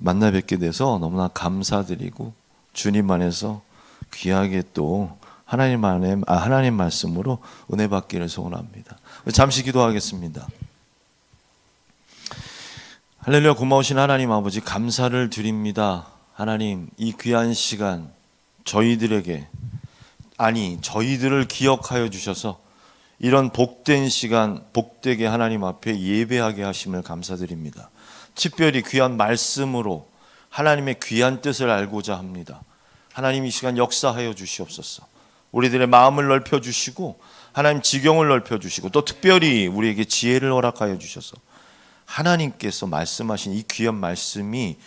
만나 뵙게 돼서 너무나 감사드리고 주님 안에서 귀하게 또 하나님 말씀으로 은혜 받기를 소원합니다. 잠시 기도하겠습니다. 할렐루야. 고마우신 하나님 아버지, 감사를 드립니다. 하나님, 이 귀한 시간 저희들을 기억하여 주셔서 이런 복된 시간, 복되게 하나님 앞에 예배하게 하심을 감사드립니다. 특별히 귀한 말씀으로 하나님의 귀한 뜻을 알고자 합니다. 하나님, 이 시간 역사하여 주시옵소서. 우리들의 마음을 넓혀주시고 하나님 지경을 넓혀주시고 또 특별히 우리에게 지혜를 허락하여 주셔서 하나님께서 말씀하신 이 귀한 말씀이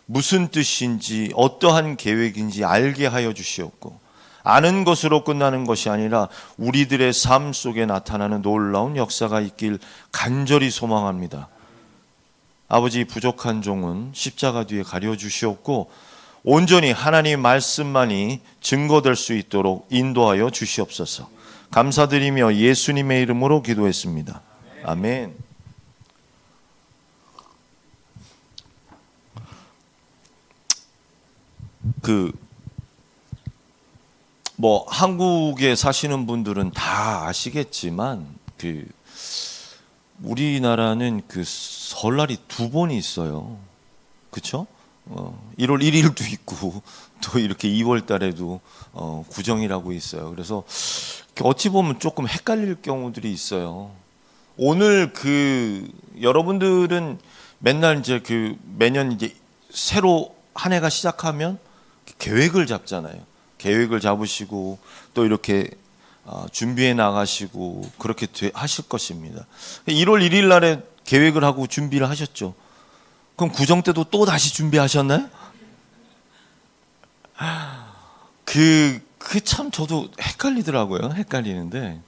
무슨 뜻인지 어떠한 계획인지 알게 하여 주시옵고, 아는 것으로 끝나는 것이 아니라 우리들의 삶 속에 나타나는 놀라운 역사가 있길 간절히 소망합니다. 아버지, 부족한 종은 십자가 뒤에 가려주시옵고 온전히 하나님의 말씀만이 증거될 수 있도록 인도하여 주시옵소서. 감사드리며 예수님의 이름으로 기도했습니다. 아멘. 한국에 사시는 분들은 다 아시겠지만 우리나라는 설날이 두 번이 있어요. 그렇죠? 1월 1일도 있고 또 이렇게 2월 달에도 구정이라고 있어요. 그래서 어찌 보면 조금 헷갈릴 경우들이 있어요. 오늘 여러분들은 맨날 매년 새로 한 해가 시작하면 계획을 잡잖아요. 계획을 잡으시고 또 이렇게 준비해 나가시고 그렇게 하실 것입니다. 1월 1일 날에 계획을 하고 준비를 하셨죠. 그럼 구정 때도 또 다시 준비하셨나요? 참 저도 헷갈리더라고요. 헷갈리는데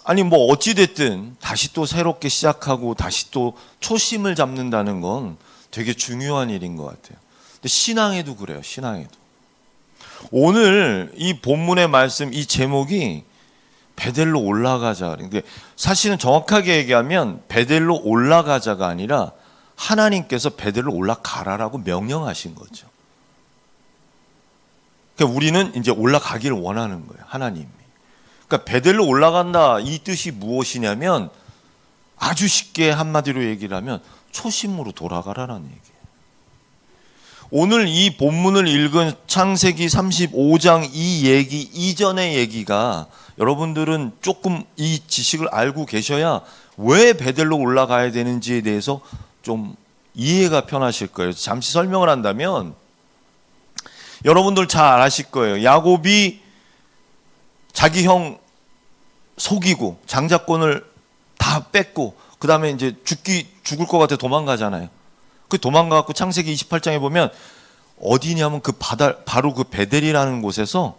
어찌됐든 다시 또 새롭게 시작하고 다시 또 초심을 잡는다는 건 되게 중요한 일인 것 같아요. 근데 신앙에도 그래요. 신앙에도. 오늘 이 본문의 말씀, 이 제목이 베델로 올라가자. 근데 사실은 정확하게 얘기하면 베델로 올라가자가 아니라 하나님께서 베델로 올라가라라고 명령하신 거죠. 그러니까 우리는 이제 올라가기를 원하는 거예요. 하나님이. 그러니까 베델로 올라간다, 이 뜻이 무엇이냐면 아주 쉽게 한마디로 얘기를 하면 초심으로 돌아가라는 얘기예요. 오늘 이 본문을 읽은 창세기 35장 이 얘기 이전의 얘기가 여러분들은 조금 이 지식을 알고 계셔야 왜 베델로 올라가야 되는지에 대해서 좀 이해가 편하실 거예요. 잠시 설명을 한다면 여러분들 잘 아실 거예요. 야곱이 자기 형 속이고 장자권을 다 뺏고 그 다음에 이제 죽을 것 같아 도망가잖아요. 그 도망가갖고 창세기 28장에 보면 어디냐면 바로 그 베델이라는 곳에서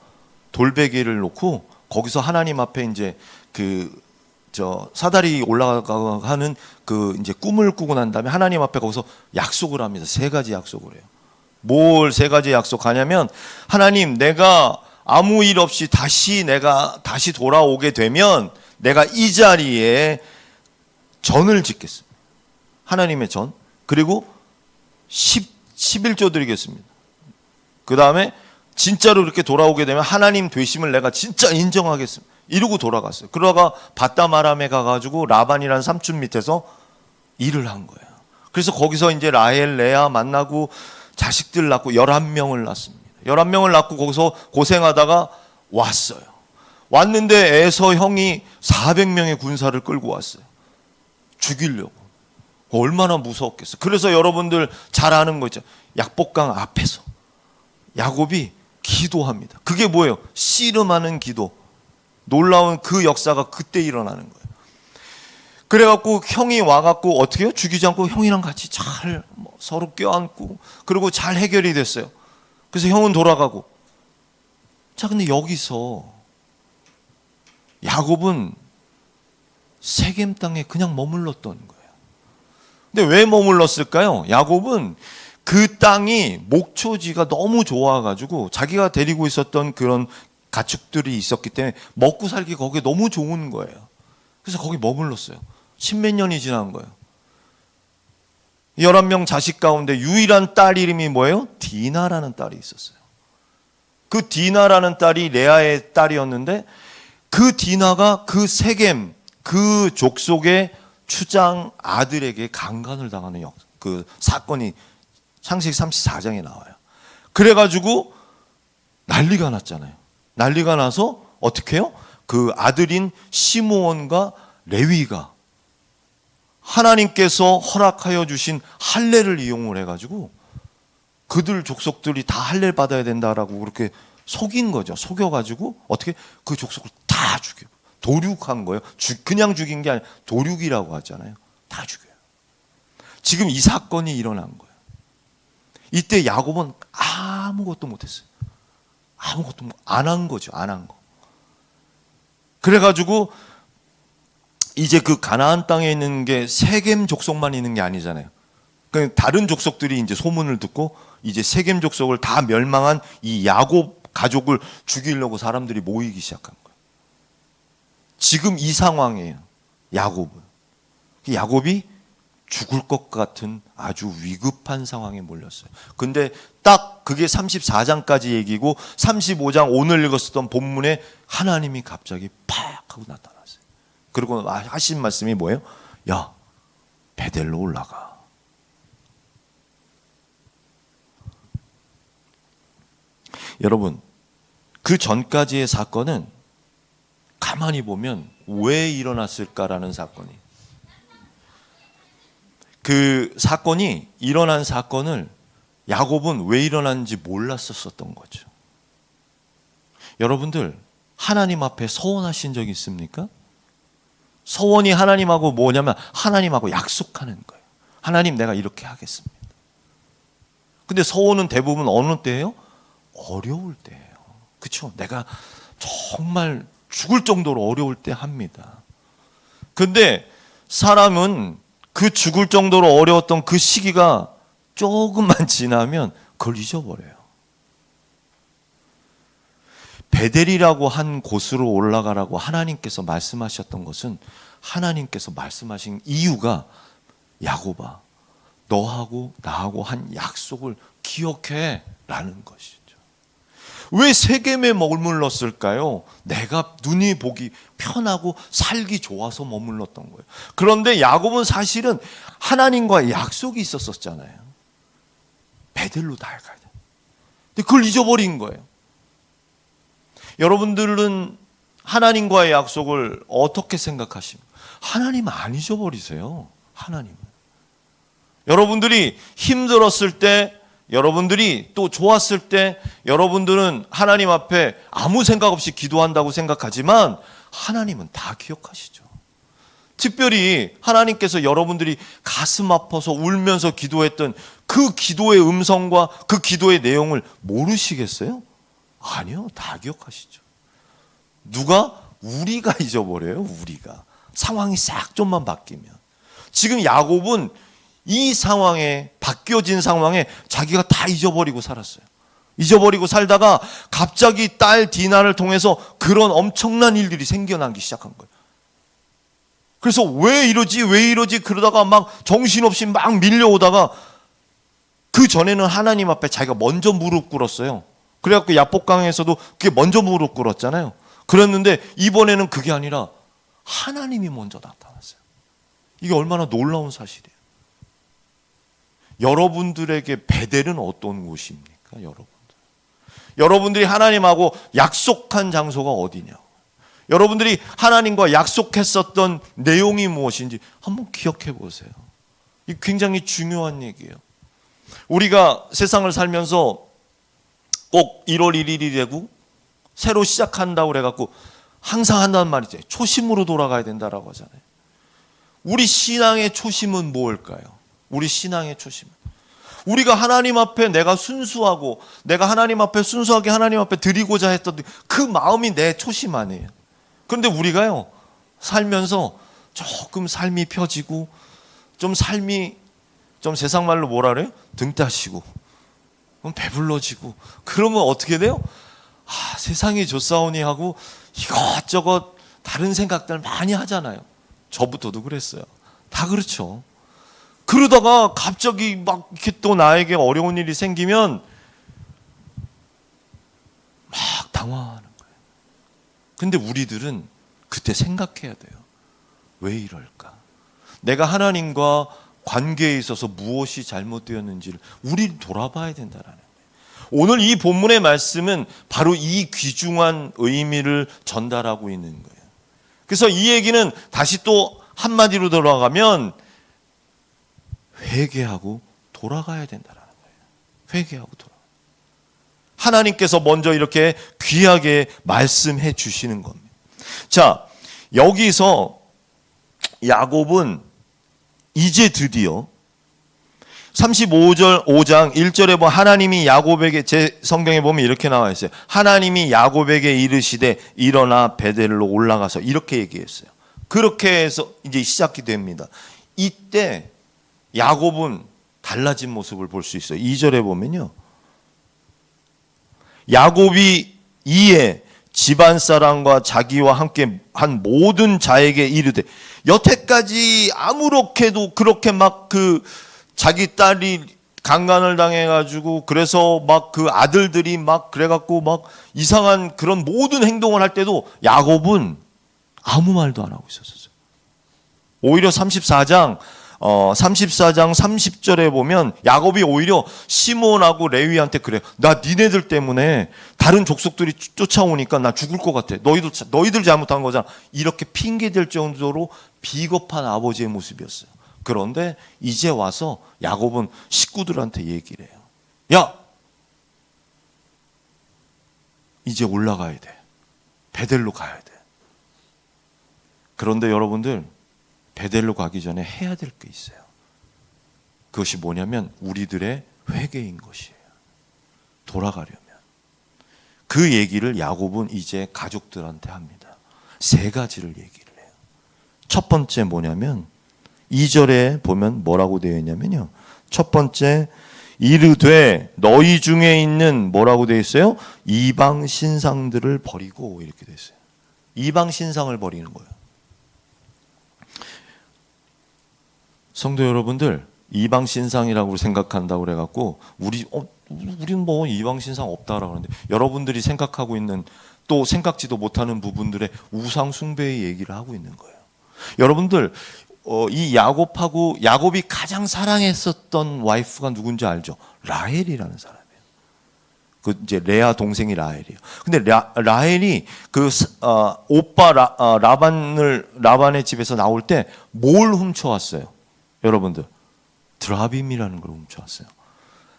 돌베개를 놓고 거기서 하나님 앞에 이제 사다리 올라가는 이제 꿈을 꾸고 난 다음에 하나님 앞에 거기서 약속을 합니다. 3가지 약속을 해요. 뭘 3가지 약속하냐면, 하나님, 내가 아무 일 없이 다시 돌아오게 되면 내가 이 자리에 전을 짓겠습니다. 하나님의 전. 그리고 11조 드리겠습니다. 그 다음에 진짜로 이렇게 돌아오게 되면 하나님 되심을 내가 진짜 인정하겠습니다. 이러고 돌아갔어요. 그러다가 바다마람에 가가지고 라반이라는 삼촌 밑에서 일을 한 거예요. 그래서 거기서 이제 라헬, 레아 만나고 자식들 낳고 11명을 낳습니다. 11명을 낳고 거기서 고생하다가 왔어요. 왔는데 에서 형이 400명의 군사를 끌고 왔어요. 죽이려고. 얼마나 무서웠겠어. 그래서 여러분들 잘 아는 거 있죠. 약복강 앞에서 야곱이 기도합니다. 그게 뭐예요? 씨름하는 기도. 놀라운 그 역사가 그때 일어나는 거예요. 그래갖고 형이 와갖고 어떻게 해요? 죽이지 않고 형이랑 같이 잘 서로 껴안고 그리고 잘 해결이 됐어요. 그래서 형은 돌아가고. 자, 근데 여기서 야곱은 세겜 땅에 그냥 머물렀던 거예요. 근데 왜 머물렀을까요? 야곱은 그 땅이 목초지가 너무 좋아가지고 자기가 데리고 있었던 그런 가축들이 있었기 때문에 먹고 살기 거기에 너무 좋은 거예요. 그래서 거기 머물렀어요. 10몇 년이 지난 거예요. 11명 자식 가운데 유일한 딸 이름이 뭐예요? 디나라는 딸이 있었어요. 그 디나라는 딸이 레아의 딸이었는데 그 디나가 그 세겜 그 족속의 추장 아들에게 강간을 당하는 그 사건이 창세기 34장에 나와요. 그래가지고 난리가 났잖아요. 난리가 나서 어떻게 해요? 그 아들인 시므온과 레위가 하나님께서 허락하여 주신 할례를 이용을 해가지고 그들 족속들이 다 할례를 받아야 된다라고 그렇게 속인 거죠. 속여가지고 어떻게 그 족속을 다 죽여 도륙한 거예요. 그냥 죽인 게 아니라 도륙이라고 하잖아요. 다 죽여요. 지금 이 사건이 일어난 거예요. 이때 야곱은 아무것도 못했어요. 아무것도 안 한 거죠. 안 한 거. 그래가지고 이제 그 가나안 땅에 있는 게 세겜 족속만 있는 게 아니잖아요. 그러니까 다른 족속들이 이제 소문을 듣고 이제 세겜 족속을 다 멸망한 이 야곱 가족을 죽이려고 사람들이 모이기 시작한 거예요. 지금 이 상황이에요. 야곱은. 야곱이 죽을 것 같은 아주 위급한 상황에 몰렸어요. 근데 딱 그게 34장까지 얘기고 35장 오늘 읽었었던 본문에 하나님이 갑자기 팍 하고 나타났어요. 그리고 하신 말씀이 뭐예요? 야, 베델로 올라가. 여러분, 그 전까지의 사건은 가만히 보면 왜 일어났을까라는 사건이. 그 사건이 일어난 사건을 야곱은 왜 일어났는지 몰랐었던 거죠. 여러분들 하나님 앞에 서원하신 적 있습니까? 서원이 하나님하고 뭐냐면 하나님하고 약속하는 거예요. 하나님 내가 이렇게 하겠습니다. 근데 서원은 대부분 어느 때예요? 어려울 때예요. 그렇죠? 내가 정말 죽을 정도로 어려울 때 합니다. 근데 사람은 그 죽을 정도로 어려웠던 그 시기가 조금만 지나면 그걸 잊어버려요. 베델이라고 한 곳으로 올라가라고 하나님께서 말씀하셨던 것은 하나님께서 말씀하신 이유가 야곱아, 너하고 나하고 한 약속을 기억해 라는 것이죠. 왜 세겜에 머물렀을까요? 내가 눈이 보기 편하고 살기 좋아서 머물렀던 거예요. 그런데 야곱은 사실은 하나님과의 약속이 있었잖아요. 베델로 나아가야 돼. 근데 그걸 잊어버린 거예요. 여러분들은 하나님과의 약속을 어떻게 생각하십니까? 하나님 안 잊어버리세요. 하나님은. 여러분들이 힘들었을 때, 여러분들이 또 좋았을 때 여러분들은 하나님 앞에 아무 생각 없이 기도한다고 생각하지만 하나님은 다 기억하시죠. 특별히 하나님께서 여러분들이 가슴 아파서 울면서 기도했던 그 기도의 음성과 그 기도의 내용을 모르시겠어요? 아니요, 다 기억하시죠. 누가? 우리가 잊어버려요. 우리가. 상황이 싹 좀만 바뀌면. 지금 야곱은 이 상황에, 바뀌어진 상황에 자기가 다 잊어버리고 살았어요. 잊어버리고 살다가 갑자기 딸 디나를 통해서 그런 엄청난 일들이 생겨나기 시작한 거예요. 그래서 왜 이러지 그러다가 막 정신없이 막 밀려오다가 그 전에는 하나님 앞에 자기가 먼저 무릎 꿇었어요. 그래갖고 야복강에서도 그게 먼저 무릎 꿇었잖아요. 그랬는데 이번에는 그게 아니라 하나님이 먼저 나타났어요. 이게 얼마나 놀라운 사실이에요. 여러분들에게 베델은 어떤 곳입니까? 여러분들이 하나님하고 약속한 장소가 어디냐고. 여러분들이 하나님과 약속했었던 내용이 무엇인지 한번 기억해 보세요. 이게 굉장히 중요한 얘기예요. 우리가 세상을 살면서 꼭 1월 1일이 되고 새로 시작한다고 그래갖고 항상 한다는 말이죠. 초심으로 돌아가야 된다라고 하잖아요. 우리 신앙의 초심은 뭘까요? 우리 신앙의 초심은 우리가 하나님 앞에 내가 순수하고 내가 하나님 앞에 순수하게 하나님 앞에 드리고자 했던 그 마음이 내 초심 아니에요. 그런데 우리가요 살면서 조금 삶이 펴지고 좀 삶이 좀 세상 말로 뭐라 그래요? 등 따시고 배불러지고 그러면 어떻게 돼요? 세상이 좋사오니 하고 이것저것 다른 생각들 많이 하잖아요. 저부터도 그랬어요. 다 그렇죠. 그러다가 갑자기 막 이렇게 또 나에게 어려운 일이 생기면 막 당황하는 거예요. 근데 우리들은 그때 생각해야 돼요. 왜 이럴까? 내가 하나님과 관계에 있어서 무엇이 잘못되었는지를 우리 돌아봐야 된다는 거예요. 오늘 이 본문의 말씀은 바로 이 귀중한 의미를 전달하고 있는 거예요. 그래서 이 얘기는 다시 또 한마디로 돌아가면 회개하고 돌아가야 된다는 거예요. 회개하고 돌아가. 하나님께서 먼저 이렇게 귀하게 말씀해 주시는 겁니다. 자, 여기서 야곱은 이제 드디어 35절 5장 1절에 보면 하나님이 야곱에게, 제 성경에 보면 이렇게 나와 있어요. 하나님이 야곱에게 이르시되 일어나 베델로 올라가서, 이렇게 얘기했어요. 그렇게 해서 이제 시작이 됩니다. 이때 야곱은 달라진 모습을 볼 수 있어요. 2절에 보면요, 야곱이 이에 집안 사람과 자기와 함께 한 모든 자에게 이르되, 여태까지 아무렇게도 그렇게 막 자기 딸이 강간을 당해가지고 그래서 막 그 아들들이 막 그래갖고 막 이상한 그런 모든 행동을 할 때도 야곱은 아무 말도 안 하고 있었어요. 오히려 34장 30절에 보면 야곱이 오히려 시몬하고 레위한테 그래요. 나 니네들 때문에 다른 족속들이 쫓아오니까 나 죽을 것 같아. 너희들 잘못한 거잖아. 이렇게 핑계댈 정도로 비겁한 아버지의 모습이었어요. 그런데 이제 와서 야곱은 식구들한테 얘기를 해요. 야, 이제 올라가야 돼. 베델로 가야 돼. 그런데 여러분들, 베델로 가기 전에 해야 될 게 있어요. 그것이 뭐냐면 우리들의 회개인 것이에요. 돌아가려면. 그 얘기를 야곱은 이제 가족들한테 합니다. 세 가지를 얘기를 해요. 첫 번째 뭐냐면 2절에 보면 뭐라고 되어 있냐면요, 첫 번째, 이르되 너희 중에 있는 뭐라고 되어 있어요? 이방 신상들을 버리고, 이렇게 되어 있어요. 이방 신상을 버리는 거예요. 성도 여러분들, 이방 신상이라고 생각한다고 그래갖고 우리는 뭐 이방 신상 없다라고 하는데, 여러분들이 생각하고 있는, 또 생각지도 못하는 부분들의 우상 숭배의 얘기를 하고 있는 거예요. 여러분들, 이 야곱이 가장 사랑했었던 와이프가 누군지 알죠? 라헬이라는 사람이에요. 그 이제 레아 동생이 라헬이에요. 근데 라헬이 오빠 라반의 집에서 나올 때 뭘 훔쳐왔어요? 여러분들, 드라빔이라는 걸 훔쳐왔어요.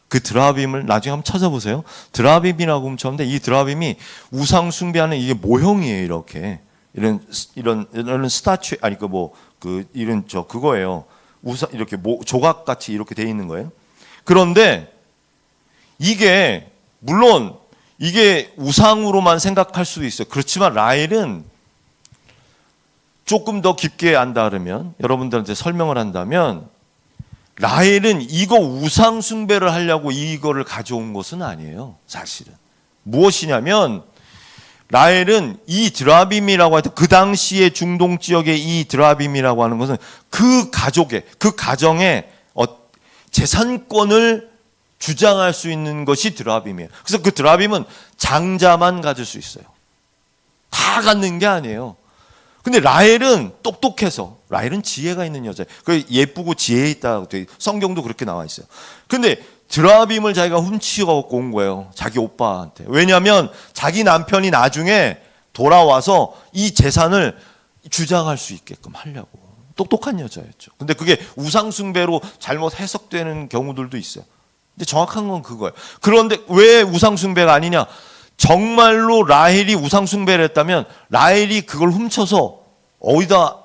그 드라빔을 나중에 한번 찾아보세요. 드라빔이라고 훔쳤는데, 이 드라빔이 우상 숭배하는 이게 모형이에요. 이렇게 이런 스타츄, 아니 그거예요. 우상 이렇게 조각 같이 이렇게 돼 있는 거예요. 그런데 이게 물론 이게 우상으로만 생각할 수도 있어요. 그렇지만 라헬은 조금 더 깊게 안다 그러면, 여러분들한테 설명을 한다면, 라헬은 이거 우상 숭배를 하려고 이거를 가져온 것은 아니에요. 사실은 무엇이냐면, 라헬은 이 드라빔이라고 할 때, 그 당시의 중동 지역의 이 드라빔이라고 하는 것은 그 가정의 재산권을 주장할 수 있는 것이 드라빔이에요. 그래서 그 드라빔은 장자만 가질 수 있어요. 다 갖는 게 아니에요. 근데 라헬은 똑똑해서, 라헬은 지혜가 있는 여자예요. 그 예쁘고 지혜 있다고 성경도 그렇게 나와 있어요. 근데 드라빔을 자기가 훔치고 온 거예요. 자기 오빠한테. 왜냐하면 자기 남편이 나중에 돌아와서 이 재산을 주장할 수 있게끔 하려고. 똑똑한 여자였죠. 근데 그게 우상숭배로 잘못 해석되는 경우들도 있어요. 근데 정확한 건 그거예요. 그런데 왜 우상숭배가 아니냐? 정말로 라헬이 우상숭배를 했다면 라헬이 그걸 훔쳐서 어디다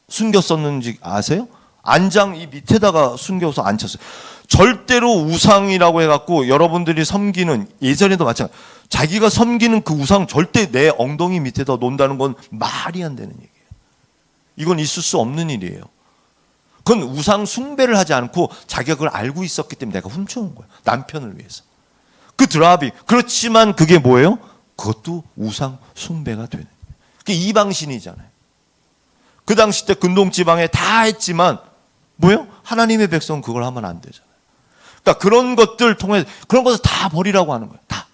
숨겼었는지 아세요? 안장 이 밑에다가 숨겨서 앉혔어요. 절대로 우상이라고 해갖고 여러분들이 섬기는, 예전에도 마찬가지, 자기가 섬기는 그 우상 절대 내 엉덩이 밑에다 놓는다는 건 말이 안 되는 얘기예요. 이건 있을 수 없는 일이에요. 그건 우상 숭배를 하지 않고 자기가 그걸 알고 있었기 때문에 내가 훔쳐온 거예요. 남편을 위해서. 그 드라빔. 그렇지만 그게 뭐예요? 그것도 우상 숭배가 되는 거예요. 그게 이방신이잖아요. 그 당시 때 근동지방에 다 했지만 뭐요? 하나님의 백성 그걸 하면 안 되잖아요. 그러니까 그런 것들 통해 그런 것을 다 버리라고 하는 거예요. 다.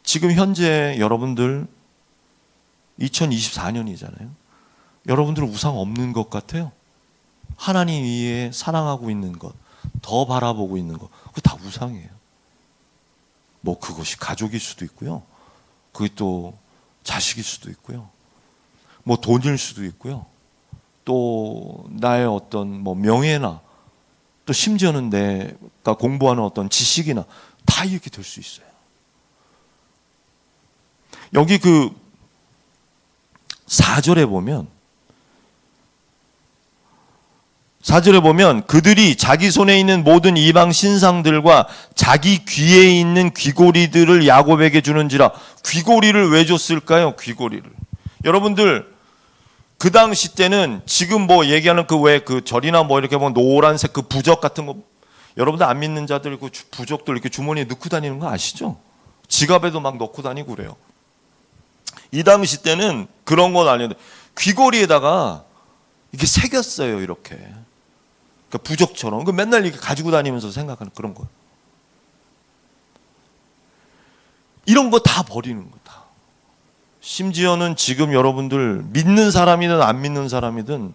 지금 현재 여러분들 2024년이잖아요. 여러분들은 우상 없는 것 같아요. 하나님 위에 사랑하고 있는 것, 더 바라보고 있는 것, 그거 다 우상이에요. 뭐 그것이 가족일 수도 있고요. 그게 또 자식일 수도 있고요. 뭐 돈일 수도 있고요. 또 나의 어떤 뭐 명예나 또 심지어는 내가 공부하는 어떤 지식이나 다 이렇게 될 수 있어요. 여기 그 4절에 보면 그들이 자기 손에 있는 모든 이방 신상들과 자기 귀에 있는 귀고리들을 야곱에게 주는지라. 귀고리를 왜 줬을까요? 귀고리를. 여러분들 그 당시 때는 지금 뭐 얘기하는 그 왜 그 절이나 뭐 이렇게 보면 노란색 그 부적 같은 거, 여러분들 안 믿는 자들 그 부적들 이렇게 주머니에 넣고 다니는 거 아시죠? 지갑에도 막 넣고 다니고 그래요. 이 당시 때는 그런 건 아니었는데 귀고리에다가 이렇게 새겼어요. 이렇게. 그러니까 부적처럼. 맨날 이렇게 가지고 다니면서 생각하는 그런 거예요. 이런 거 다 버리는 거다. 심지어는 지금 여러분들 믿는 사람이든 안 믿는 사람이든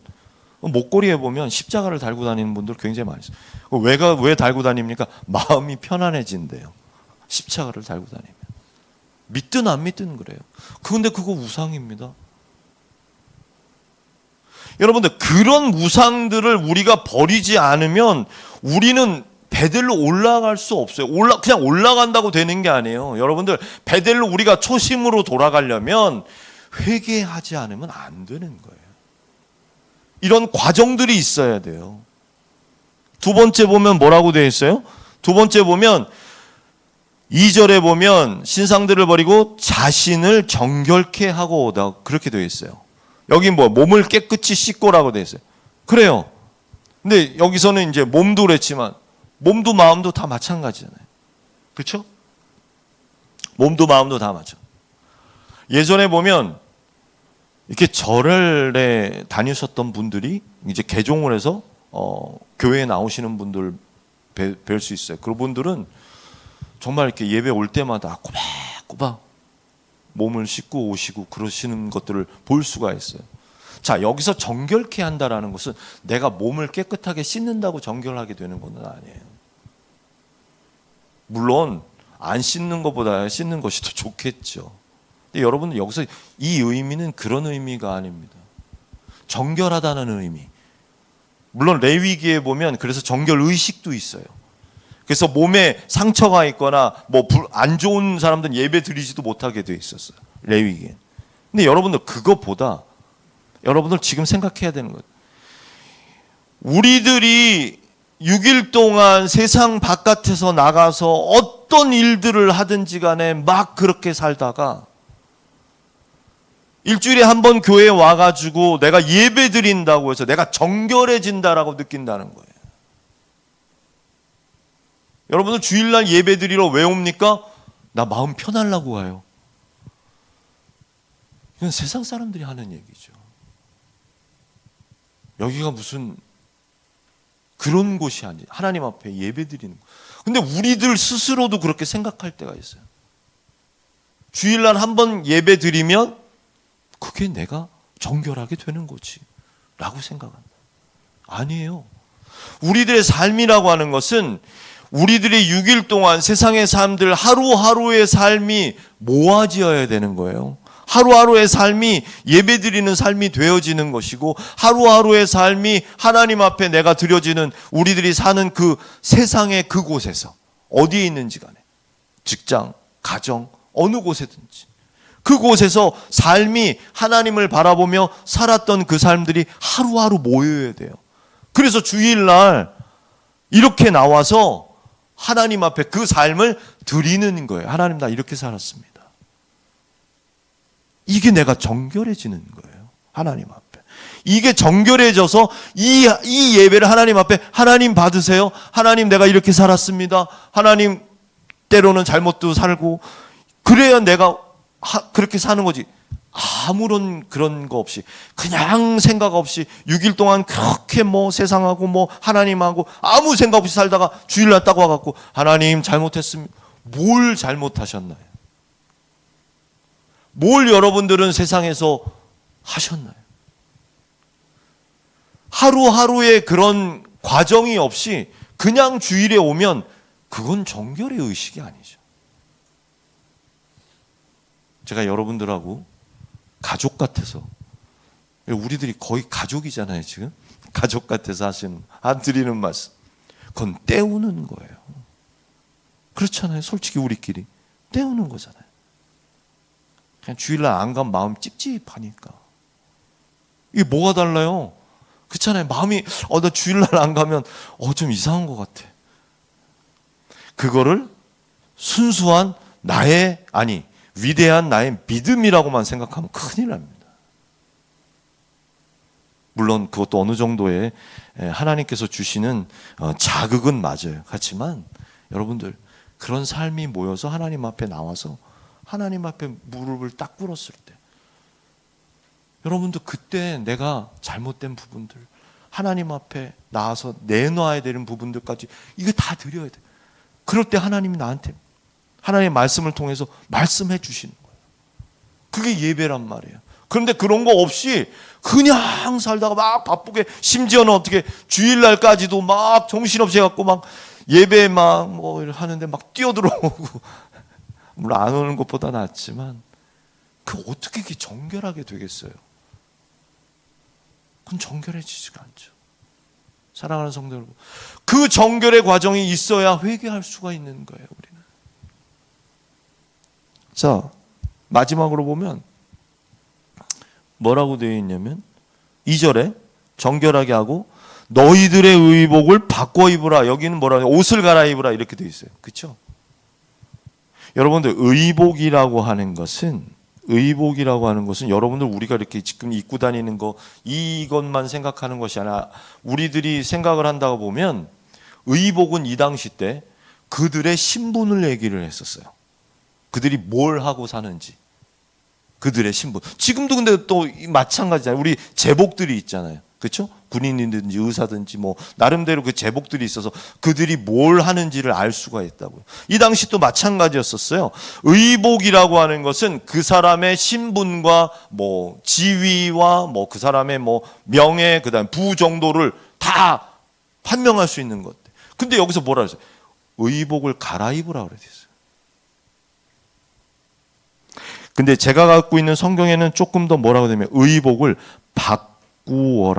목걸이에 보면 십자가를 달고 다니는 분들 굉장히 많으세요. 왜 달고 다닙니까? 마음이 편안해진대요. 십자가를 달고 다니면. 믿든 안 믿든 그래요. 그런데 그거 우상입니다. 여러분들 그런 우상들을 우리가 버리지 않으면 우리는 베델로 올라갈 수 없어요. 그냥 올라간다고 되는 게 아니에요. 여러분들 베델로 우리가 초심으로 돌아가려면 회개하지 않으면 안 되는 거예요. 이런 과정들이 있어야 돼요. 두 번째 보면 뭐라고 되어 있어요? 두 번째 보면 2절에 보면 신상들을 버리고 자신을 정결케 하고 오다 그렇게 되어 있어요. 여기 뭐 몸을 깨끗이 씻고라고 되어 있어요. 그래요. 근데 여기서는 이제 몸도 그랬지만 몸도 마음도 다 마찬가지잖아요. 그렇죠? 몸도 마음도 다 마찬가지. 예전에 보면 이렇게 절에 다니셨던 분들이 이제 개종을 해서 교회에 나오시는 분들 뵐 수 있어요. 그분들은 정말 이렇게 예배 올 때마다 꼬박꼬박 몸을 씻고 오시고 그러시는 것들을 볼 수가 있어요. 자, 여기서 정결케 한다라는 것은 내가 몸을 깨끗하게 씻는다고 정결하게 되는 건 아니에요. 물론 안 씻는 것보다 씻는 것이 더 좋겠죠. 근데 여러분 여기서 이 의미는 그런 의미가 아닙니다. 정결하다는 의미. 물론 레위기에 보면 그래서 정결 의식도 있어요. 그래서 몸에 상처가 있거나 뭐 안 좋은 사람들은 예배 드리지도 못하게 돼 있었어요. 레위기에. 근데 여러분들 그것보다 여러분들 지금 생각해야 되는 것. 우리들이 6일 동안 세상 바깥에서 나가서 어떤 일들을 하든지 간에 막 그렇게 살다가 일주일에 한 번 교회에 와가지고 내가 예배 드린다고 해서 내가 정결해진다라고 느낀다는 거예요. 여러분들 주일날 예배 드리러 왜 옵니까? 나 마음 편하려고 와요. 이건 세상 사람들이 하는 얘기죠. 여기가 무슨 그런 곳이 아니에요. 하나님 앞에 예배 드리는 거. 근데 우리들 스스로도 그렇게 생각할 때가 있어요. 주일날 한 번 예배 드리면 그게 내가 정결하게 되는 거지 라고 생각한다. 아니에요. 우리들의 삶이라고 하는 것은 우리들의 6일 동안 세상의 삶들 하루하루의 삶이 모아지어야 되는 거예요. 하루하루의 삶이 예배드리는 삶이 되어지는 것이고 하루하루의 삶이 하나님 앞에 내가 드려지는 우리들이 사는 그 세상의 그곳에서 어디에 있는지 간에 직장, 가정, 어느 곳에든지 그곳에서 삶이 하나님을 바라보며 살았던 그 삶들이 하루하루 모여야 돼요. 그래서 주일날 이렇게 나와서 하나님 앞에 그 삶을 드리는 거예요. 하나님 나 이렇게 살았습니다. 이게 내가 정결해지는 거예요. 하나님 앞에. 이게 정결해져서 이 예배를 하나님 앞에 하나님 받으세요. 하나님 내가 이렇게 살았습니다. 하나님 때로는 잘못도 살고 그래야 내가 그렇게 사는 거지. 아무런 그런 거 없이 그냥 생각 없이 6일 동안 그렇게 뭐 세상하고 뭐 하나님하고 아무 생각 없이 살다가 주일날 딱 와갖고 하나님 잘못했습니다. 뭘 잘못하셨나요? 뭘 여러분들은 세상에서 하셨나요? 하루하루의 그런 과정이 없이 그냥 주일에 오면 그건 정결의 의식이 아니죠. 제가 여러분들하고 가족 같아서, 우리들이 거의 가족이잖아요 지금. 가족 같아서 드리는 말씀, 그건 때우는 거예요. 그렇잖아요. 솔직히 우리끼리 때우는 거잖아요. 그냥 주일날 안 가면 마음 찝찝하니까. 이게 뭐가 달라요? 그렇잖아요. 마음이 나 주일날 안 가면 좀 이상한 것 같아. 그거를 순수한 위대한 나의 믿음이라고만 생각하면 큰일 납니다. 물론 그것도 어느 정도의 하나님께서 주시는 자극은 맞아요. 그렇지만 여러분들, 그런 삶이 모여서 하나님 앞에 나와서 하나님 앞에 무릎을 딱 꿇었을 때, 여러분들 그때 내가 잘못된 부분들 하나님 앞에 나와서 내놔야 되는 부분들까지 이거 다 드려야 돼. 그럴 때 하나님이 나한테 하나님의 말씀을 통해서 말씀해 주시는 거예요. 그게 예배란 말이에요. 그런데 그런 거 없이 그냥 살다가 막 바쁘게, 심지어는 어떻게 주일날까지도 막 정신없이 해갖고 막 예배 막 뭐 하는데 막 뛰어들어오고, 물론 안 오는 것보다 낫지만 그 어떻게 그게 정결하게 되겠어요? 그건 정결해지지가 않죠. 사랑하는 성도 여러분, 그 정결의 과정이 있어야 회개할 수가 있는 거예요. 우리는. 자, 마지막으로 보면 뭐라고 되어 있냐면 2절에 정결하게 하고 너희들의 의복을 바꿔 입으라. 여기는 뭐라고 해요? 옷을 갈아입으라 이렇게 되어 있어요. 그렇죠? 여러분들, 의복이라고 하는 것은 여러분들 우리가 이렇게 지금 입고 다니는 거 이것만 생각하는 것이 아니라, 우리들이 생각을 한다고 보면 의복은 이 당시 때 그들의 신분을 얘기를 했었어요. 그들이 뭘 하고 사는지, 그들의 신분. 지금도 근데 또 마찬가지잖아요. 우리 제복들이 있잖아요. 그렇죠? 군인이든지 의사든지 뭐 나름대로 그 제복들이 있어서 그들이 뭘 하는지를 알 수가 있다고요. 이 당시 또 마찬가지였었어요. 의복이라고 하는 것은 그 사람의 신분과 뭐 지위와 뭐 그 사람의 뭐 명예, 그다음 부 정도를 다 판명할 수 있는 것. 근데 여기서 뭐라 그랬어요? 의복을 갈아입으라 그랬어요. 근데 제가 갖고 있는 성경에는 조금 더 뭐라고 되면 의복을 바꾸어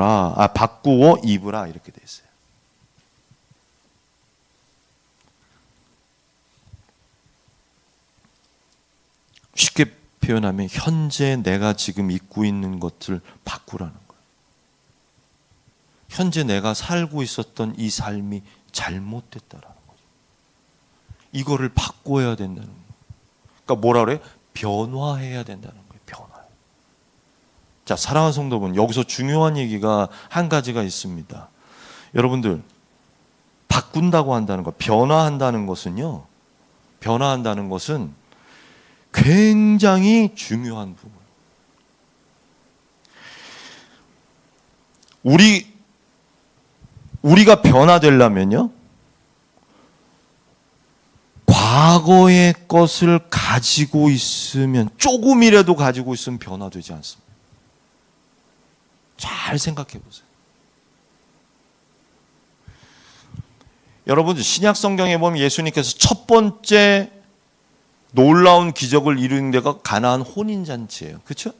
입으라 이렇게 돼 있어요. 쉽게 표현하면 현재 내가 지금 입고 있는 것을 바꾸라는 거예요. 현재 내가 살고 있었던 이 삶이 잘못됐다라는 거죠. 이거를 바꿔야 된다는 거예요. 그러니까 뭐라 그래요? 변화해야 된다는 거예요. 변화. 자, 사랑하는 성도분, 여기서 중요한 얘기가 한 가지가 있습니다. 여러분들, 바꾼다고 한다는 것, 변화한다는 것은 굉장히 중요한 부분. 우리가 변화되려면요, 과거의 것을 가지고 있으면, 조금이라도 가지고 있으면 변화되지 않습니다. 잘 생각해 보세요. 여러분, 신약 성경에 보면 예수님께서 첫 번째 놀라운 기적을 이루는 데가 가나안 혼인잔치예요. 그렇죠?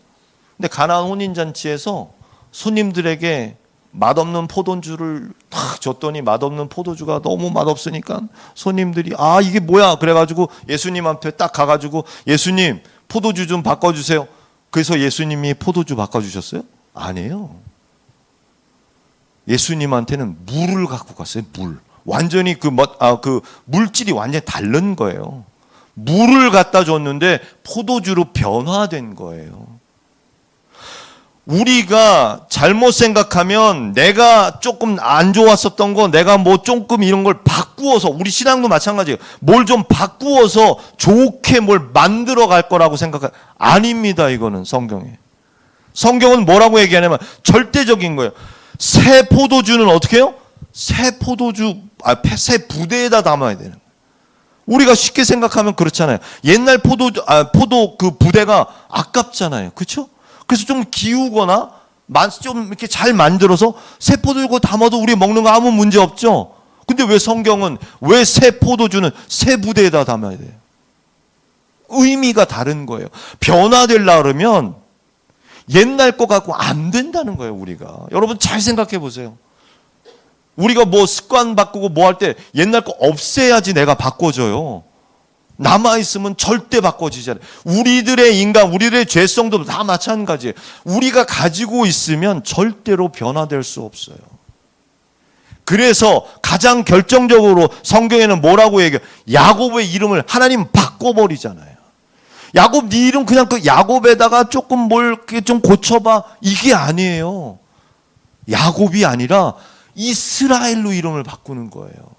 근데 가나안 혼인잔치에서 손님들에게 맛없는 포도주를 탁 줬더니 맛없는 포도주가 너무 맛없으니까 손님들이 이게 뭐야? 그래가지고 예수님한테 딱 가가지고 예수님 포도주 좀 바꿔주세요. 그래서 예수님이 포도주 바꿔주셨어요? 아니에요. 예수님한테는 물을 갖고 갔어요. 물. 완전히 그 물질이 완전히 다른 거예요. 물을 갖다 줬는데 포도주로 변화된 거예요. 우리가 잘못 생각하면 내가 조금 안 좋았었던 거 내가 뭐 조금 이런 걸 바꾸어서, 우리 신앙도 마찬가지예요. 뭘 좀 바꾸어서 좋게 뭘 만들어 갈 거라고 생각해. 아닙니다. 이거는 성경은 뭐라고 얘기하냐면 절대적인 거예요. 새 포도주는 어떻게 해요? 새 부대에다 담아야 되는 거예요. 우리가 쉽게 생각하면 그렇잖아요. 옛날 포도 그 부대가 아깝잖아요. 그렇죠? 그래서 좀 기우거나 좀 이렇게 잘 만들어서 새 포도주 담아도 우리 먹는 거 아무 문제 없죠. 근데 왜 성경은 왜 새 포도주는 새 부대에다 담아야 돼요? 의미가 다른 거예요. 변화되려고 그러면 옛날 거 갖고 안 된다는 거예요, 우리가. 여러분 잘 생각해 보세요. 우리가 뭐 습관 바꾸고 뭐 할 때 옛날 거 없애야지 내가 바꿔져요. 남아있으면 절대 바꿔지잖아요. 우리들의 인간, 우리들의 죄성도 다 마찬가지예요. 우리가 가지고 있으면 절대로 변화될 수 없어요. 그래서 가장 결정적으로 성경에는 뭐라고 얘기해요? 야곱의 이름을 하나님 바꿔버리잖아요. 야곱 네 이름 그냥 그 야곱에다가 조금 뭘 좀 고쳐봐, 이게 아니에요. 야곱이 아니라 이스라엘로 이름을 바꾸는 거예요.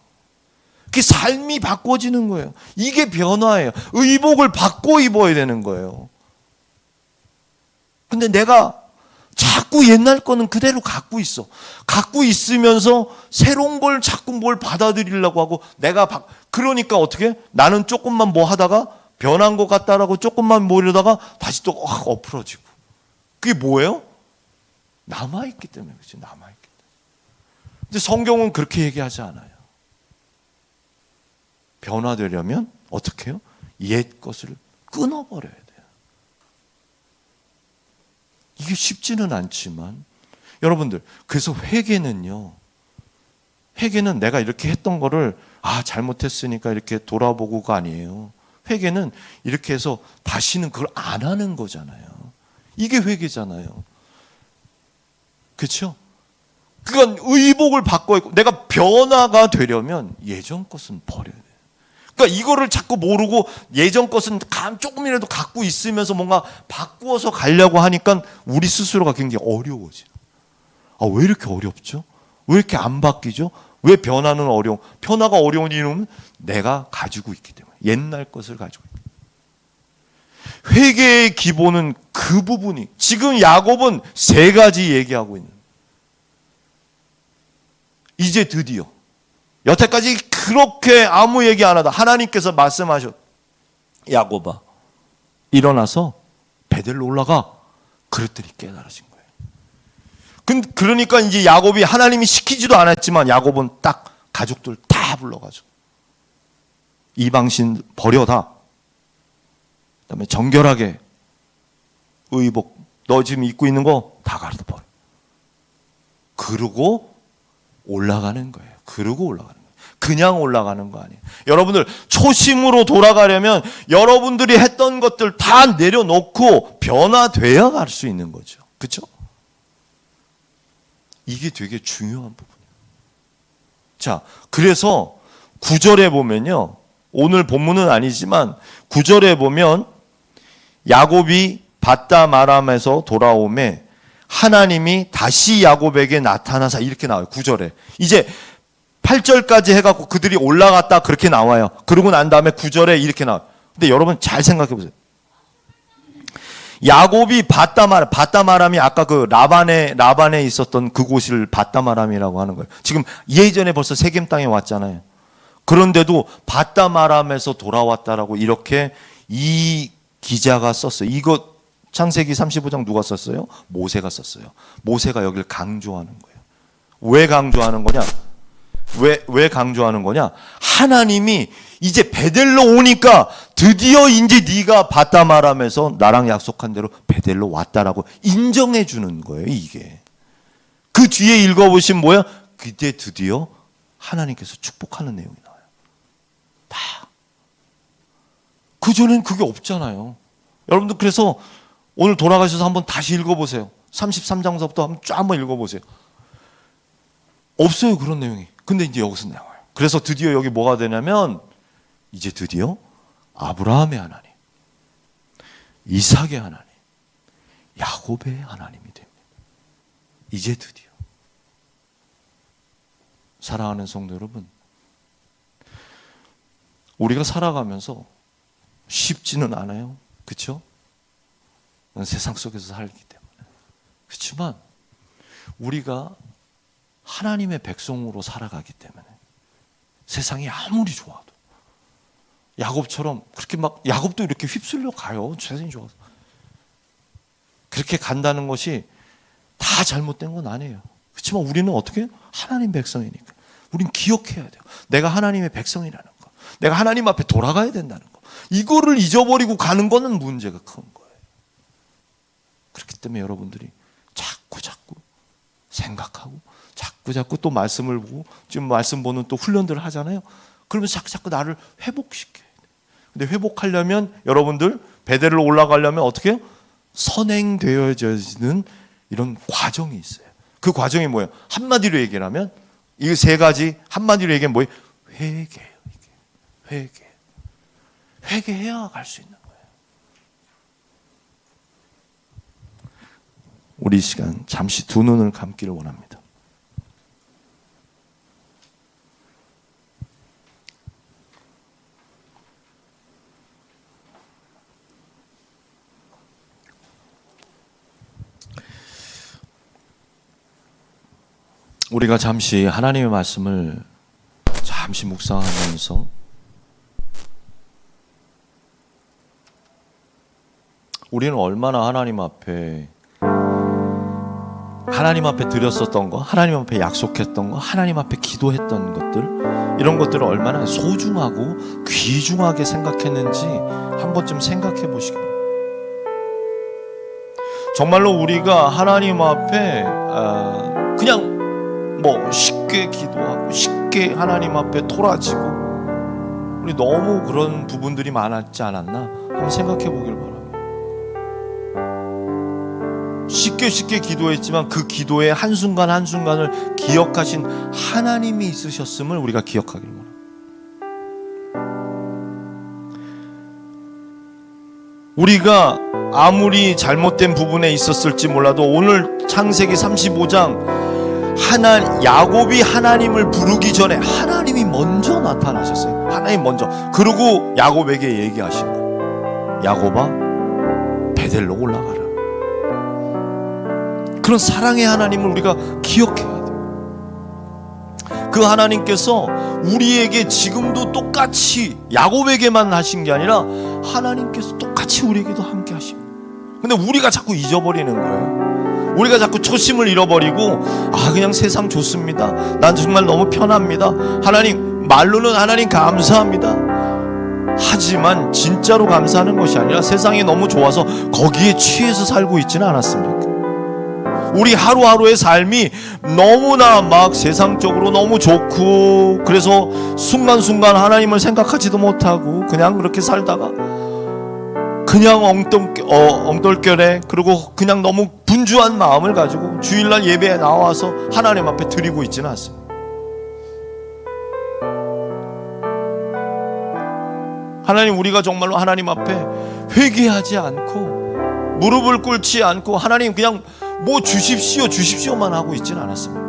그 삶이 바꿔지는 거예요. 이게 변화예요. 의복을 바꿔 입어야 되는 거예요. 근데 내가 자꾸 옛날 거는 그대로 갖고 있어. 갖고 있으면서 새로운 걸 자꾸 뭘 받아들이려고 하고 그러니까 어떻게? 나는 조금만 뭐 하다가 변한 것 같다라고 조금만 뭐 이러다가 다시 또 엎어지고. 그게 뭐예요? 남아있기 때문에 그렇지. 남아있기 때문에. 근데 성경은 그렇게 얘기하지 않아요. 변화되려면 어떻게 해요? 옛 것을 끊어버려야 돼요. 이게 쉽지는 않지만 여러분들, 그래서 회개는 내가 이렇게 했던 거를 잘못했으니까 이렇게 돌아보고가 아니에요. 회개는 이렇게 해서 다시는 그걸 안 하는 거잖아요. 이게 회개잖아요. 그렇죠? 그건 의복을 바꿔 입고 내가 변화가 되려면 예전 것은 버려야 돼요. 그러니까 이거를 자꾸 모르고 예전 것은 조금이라도 갖고 있으면서 뭔가 바꾸어서 가려고 하니까 우리 스스로가 굉장히 어려워져요. 왜 이렇게 어렵죠? 왜 이렇게 안 바뀌죠? 왜 변화는 변화가 어려운 이유는 내가 가지고 있기 때문에. 옛날 것을 가지고 있기 때문에. 회개의 기본은 그 부분이. 지금 야곱은 3가지 얘기하고 있는. 이제 드디어 여태까지 그렇게 아무 얘기 안 하다 하나님께서 말씀하셨. 야곱아, 일어나서 베델로 올라가. 그릇들이 깨달아진 거예요. 그러니까 이제 야곱이 하나님이 시키지도 않았지만 야곱은 딱 가족들 다 불러가지고 이방신 버려다. 그다음에 정결하게 의복 너 지금 입고 있는 거 다 가르쳐 버려. 그러고 올라가는 거예요. 그냥 올라가는 거 아니에요. 여러분들 초심으로 돌아가려면 여러분들이 했던 것들 다 내려놓고 변화되어 갈 수 있는 거죠. 그렇죠? 이게 되게 중요한 부분이에요. 자, 그래서 9절에 보면요. 오늘 본문은 아니지만 9절에 보면 야곱이 바담 아람에서 돌아오매 하나님이 다시 야곱에게 나타나사, 이렇게 나와요. 9절에. 이제 8절까지 해갖고 그들이 올라갔다 그렇게 나와요. 그러고 난 다음에 9절에 이렇게 나와요. 근데 여러분 잘 생각해 보세요. 야곱이 바담 아람이 아까 그 라반에 있었던 그곳을 바담 아람이라고 하는 거예요. 지금 예전에 벌써 세겜 땅에 왔잖아요. 그런데도 바담 아람에서 돌아왔다라고 이렇게 이 기자가 썼어요. 이거 창세기 35장 누가 썼어요? 모세가 썼어요. 모세가 여기를 강조하는 거예요. 왜 강조하는 거냐? 왜 강조하는 거냐? 하나님이 이제 베델로 오니까 드디어 이제 네가 바담 아람에서 나랑 약속한 대로 베델로 왔다라고 인정해 주는 거예요, 이게. 그 뒤에 읽어보시면 뭐야? 그때 드디어 하나님께서 축복하는 내용이 나와요. 다. 그전엔 그게 없잖아요. 여러분들 그래서 오늘 돌아가셔서 한번 다시 읽어보세요. 33장서부터 한번 읽어보세요. 없어요, 그런 내용이. 근데 이제 여기서 나와요. 그래서 드디어 여기 뭐가 되냐면 이제 드디어 아브라함의 하나님, 이삭의 하나님, 야곱의 하나님이 됩니다. 이제 드디어. 사랑하는 성도 여러분, 우리가 살아가면서 쉽지는 않아요. 그렇죠? 세상 속에서 살기 때문에. 그렇지만 우리가 하나님의 백성으로 살아가기 때문에 세상이 아무리 좋아도, 야곱처럼 그렇게 막, 야곱도 이렇게 휩쓸려 가요. 세상이 좋아서. 그렇게 간다는 것이 다 잘못된 건 아니에요. 그렇지만 우리는 어떻게 해요? 하나님 백성이니까 우린 기억해야 돼요. 내가 하나님의 백성이라는 거, 내가 하나님 앞에 돌아가야 된다는 거. 이거를 잊어버리고 가는 거는 문제가 큰 거예요. 그렇기 때문에 여러분들이 자꾸 생각하고 자꾸 또 말씀을 보고, 지금 말씀 보는 또 훈련들을 하잖아요. 그러면서 자꾸 나를 회복시켜야 돼요. 근데 회복하려면, 여러분들 베델을 올라가려면 어떻게 해요? 선행되어지는 이런 과정이 있어요. 그 과정이 뭐예요? 한마디로 얘기하면 이 세 가지, 한마디로 얘기하면 뭐예요? 회개예요. 회개해야 갈 수 있는 거예요. 우리 이 시간 잠시 두 눈을 감기를 원합니다. 우리가 잠시 하나님의 말씀을 잠시 묵상하면서 우리는 얼마나 하나님 앞에 드렸었던 거, 하나님 앞에 약속했던 거, 하나님 앞에 기도했던 것들, 이런 것들을 얼마나 소중하고 귀중하게 생각했는지 한 번쯤 생각해 보시기 바랍니다. 정말로 우리가 하나님 앞에 그냥 쉽게 기도하고 쉽게 하나님 앞에 토라지고, 우리 너무 그런 부분들이 많았지 않았나 한번 생각해 보길 바랍니다. 쉽게 기도했지만 그 기도의 한순간 한순간을 기억하신 하나님이 있으셨음을 우리가 기억하길 바랍니다. 우리가 아무리 잘못된 부분에 있었을지 몰라도 오늘 창세기 35장 야곱이 하나님을 부르기 전에 하나님이 먼저 나타나셨어요. 하나님 먼저. 그리고 야곱에게 얘기하신 거, 야곱아 베델로 올라가라. 그런 사랑의 하나님을 우리가 기억해야 돼요. 그 하나님께서 우리에게 지금도 똑같이 야곱에게만 하신 게 아니라 하나님께서 똑같이 우리에게도 함께 하십니다. 근데 우리가 자꾸 잊어버리는 거예요. 우리가 자꾸 초심을 잃어버리고, 그냥 세상 좋습니다, 난 정말 너무 편합니다, 하나님, 말로는 하나님 감사합니다, 하지만 진짜로 감사하는 것이 아니라 세상이 너무 좋아서 거기에 취해서 살고 있지는 않았습니까? 우리 하루하루의 삶이 너무나 막 세상적으로 너무 좋고, 그래서 순간순간 하나님을 생각하지도 못하고 그냥 그렇게 살다가 그냥 엉떨결에, 그리고 그냥 너무 분주한 마음을 가지고 주일날 예배에 나와서 하나님 앞에 드리고 있지는 않습니다. 하나님, 우리가 정말로 하나님 앞에 회개하지 않고 무릎을 꿇지 않고 하나님 그냥 주십시오만 하고 있지는 않았습니다.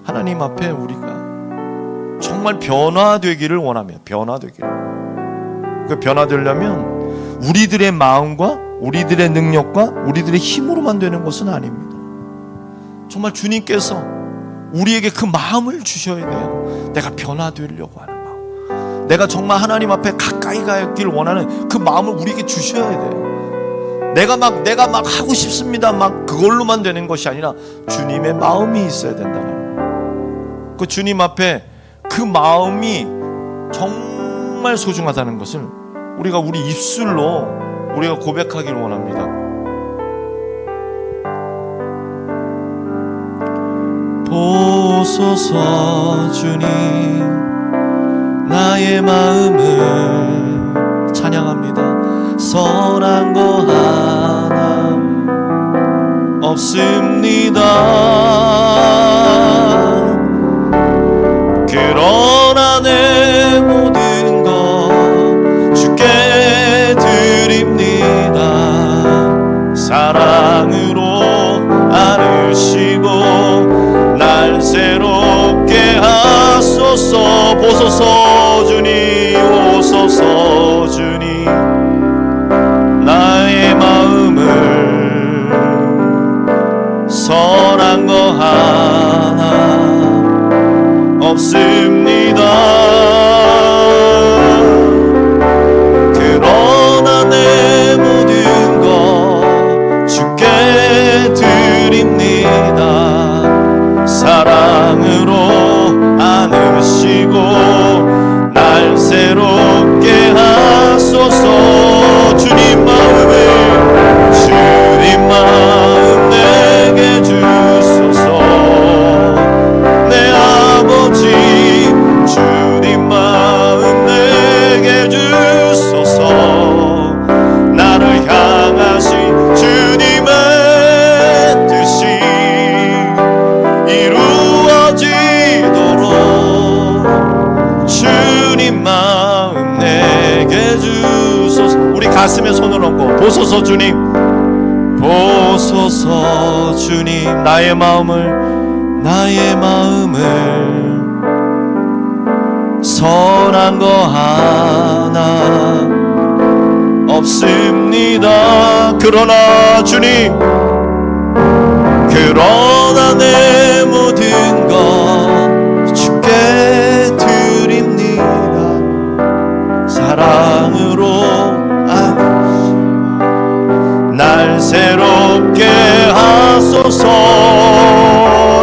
하나님 앞에 우리가 정말 변화되기를 원하며, 그 변화되려면 우리들의 마음과 우리들의 능력과 우리들의 힘으로만 되는 것은 아닙니다. 정말 주님께서 우리에게 그 마음을 주셔야 돼요. 내가 변화되려고 하는 마음, 내가 정말 하나님 앞에 가까이 가길 원하는 그 마음을 우리에게 주셔야 돼요. 내가 막 하고 싶습니다, 막 그걸로만 되는 것이 아니라 주님의 마음이 있어야 된다는 거예요. 그 주님 앞에 그 마음이 정말 소중하다는 것을 우리가 우리 입술로 우리가 고백하기를 원합니다. 보소서 주님, 나의 마음을 찬양합니다. 선한 거 하나 없습니다. 그러나 내 모든 것 주께 드립니다. 사랑으로 오소서 주님, 오소서 주님, 나의 마음을 선한 거 하나 없습니다. 그러나 내 모든 것 주께 드립니다. 사랑으로 안으시고 날 새롭게 하소서. 주님 마음을, 주님 마음 내게 주소서. 내 아버지 주님 마음 내게 주소서. 나를 향하신 주님의 뜻이 이루어지도록 주님 마음 내게 주소서. 우리 가슴에 손을 얹고 보소서 주님, 보소서 주님, 나의 마음을 선한 거 하나 없습니다. 그러나 주님, 그러나 내 모든 것 주께 드립니다. 사랑으로 날 새롭게 하소서.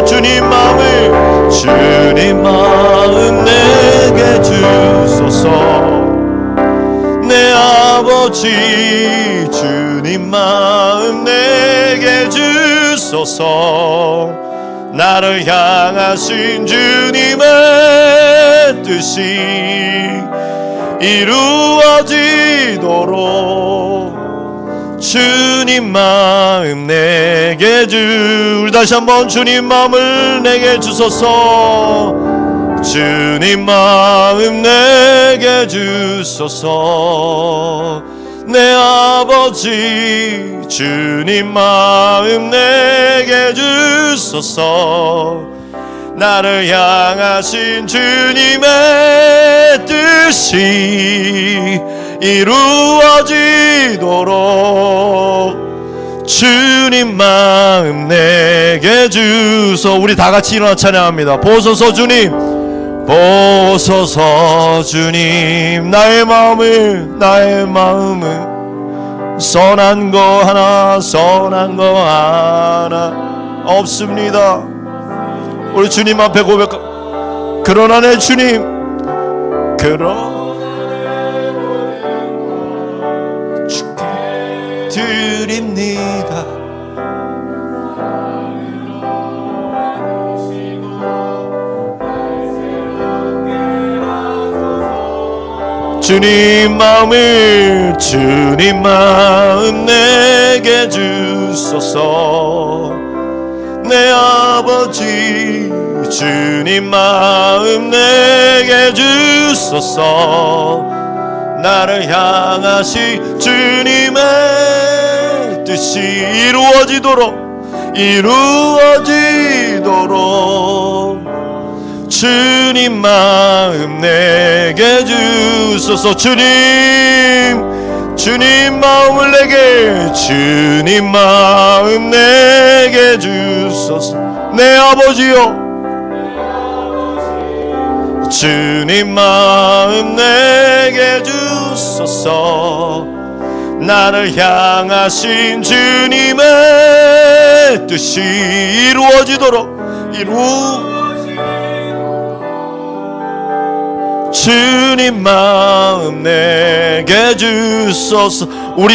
주님 마음 내게 주소서. 내 아버지 주님 마음 내게 주소서. 나를 향하신 주님의 뜻이 이루어지도록 주님 마음 내게 우리 다시 한번 주님 마음을 내게 주소서. 주님 마음 내게 주소서. 내 아버지 주님 마음 내게 주소서. 나를 향하신 주님의 뜻이 이루어지도록 주님 마음 내게 주소. 우리 다 같이 일어나 찬양합니다. 보소서 주님, 보소서 주님, 나의 마음을 선한 거 하나 없습니다. 우리 주님 앞에 고백. 그러나 내 주님, 주께 드립니다. 주님 마음 내게 주소서. 내 아버지 주님 마음 내게 주소서. 나를 향하시 주님의 뜻이 이루어지도록 주님 마음 내게 주소서. 주님 마음을 내게, 주님 마음 내게 주소서. 내 아버지요, 주님 마음 내게 주소서. 나를 향하신 주님의 뜻이 이루어지도록 주님 마음 내게 주소서. 우리